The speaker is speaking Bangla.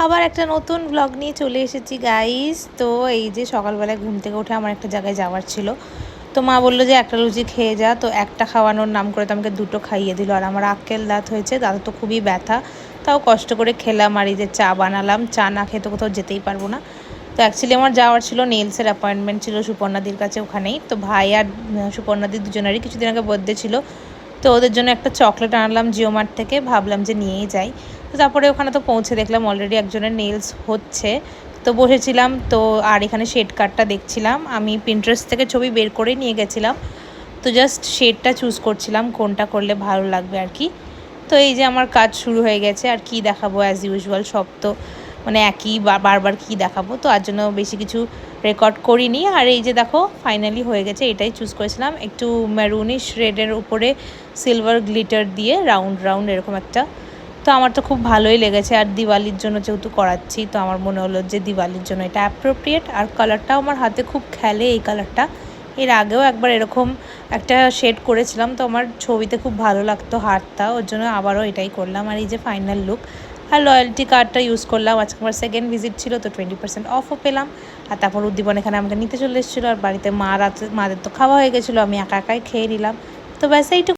আবার একটা নতুন ব্লগ নিয়ে চলে এসেছি গাইস। তো এই যে সকালবেলায় ঘুম থেকে উঠে আমার একটা জায়গায় যাওয়ার ছিল, তো মা বললো যে একটা লুচি খেয়ে যা। তো একটা খাওয়ানোর নাম করে তো আমাকে দুটো খাইয়ে দিল। আর আমার আক্কেল দাঁত হয়েছে, দাঁত তো খুবই ব্যথা, তাও কষ্ট করে খেলাম। আর এই যে চা বানালাম, চা না খেয়ে তো কোথাও যেতেই পারবো না। তো অ্যাকচুয়ালি আমার যাওয়ার ছিল, নেলসের অ্যাপয়েন্টমেন্ট ছিল সুপর্ণাদির কাছে, ওখানেই। তো ভাই আর সুপর্ণাদির দুজনেরই কিছুদিন আগে বার্থডে ছিল, তো ওদের জন্য একটা চকলেট আনলাম জিও মার্ট থেকে, ভাবলাম যে নিয়েই যাই। তো তারপরে ওখানে তো পৌঁছে দেখলাম অলরেডি একজনের নেলস হচ্ছে, তো বসেছিলাম। তো আর এখানে শেড কাটটা দেখছিলাম, আমি পিন্টারেস্ট থেকে ছবি বের করে নিয়ে গেছিলাম। তো জাস্ট শেডটা চুজ করছিলাম কোনটা করলে ভালো লাগবে আর কি। তো এই যে আমার কাজ শুরু হয়ে গেছে, আর কি দেখাবো, অ্যাজ ইউজুয়াল সব তো মানে একই বারবার কি দেখাবো, তো আর জন্য বেশি কিছু রেকর্ড করিনি। আর এই যে দেখো ফাইনালি হয়ে গেছে, এটাই চুজ করেছিলাম, একটু ম্যারুনিশ রেডের উপরে সিলভার গ্লিটার দিয়ে রাউন্ড রাউন্ড এরকম একটা। তো আমার তো খুব ভালোই লেগেছে, আর দিওয়ালির জন্য যেহেতু করাচ্ছি, তো আমার মনে হলো যে দিওয়ালির জন্য এটা অ্যাপ্রোপ্রিয়েট। আর কালারটাও আমার হাতে খুব খেলে এই কালারটা, এর আগেও একবার এরকম একটা শেড করেছিলাম, তো আমার ছবিতে খুব ভালো লাগতো হাতটা, ওর জন্য আবারও এটাই করলাম। আর এই যে ফাইনাল লুক। আর লয়্যালটি কার্ডটা ইউজ করলাম, আজকে আমার সেকেন্ড ভিজিট ছিল, তো 20% অফও পেলাম। আর তারপর উদ্দীপন এখানে আমাকে নিতে চলে এসেছিলো, আর বাড়িতে মাদের তো খাওয়া হয়ে গেছিলো, আমি একা একাই খেয়ে নিলাম। তো ব্যাস এইটুকু।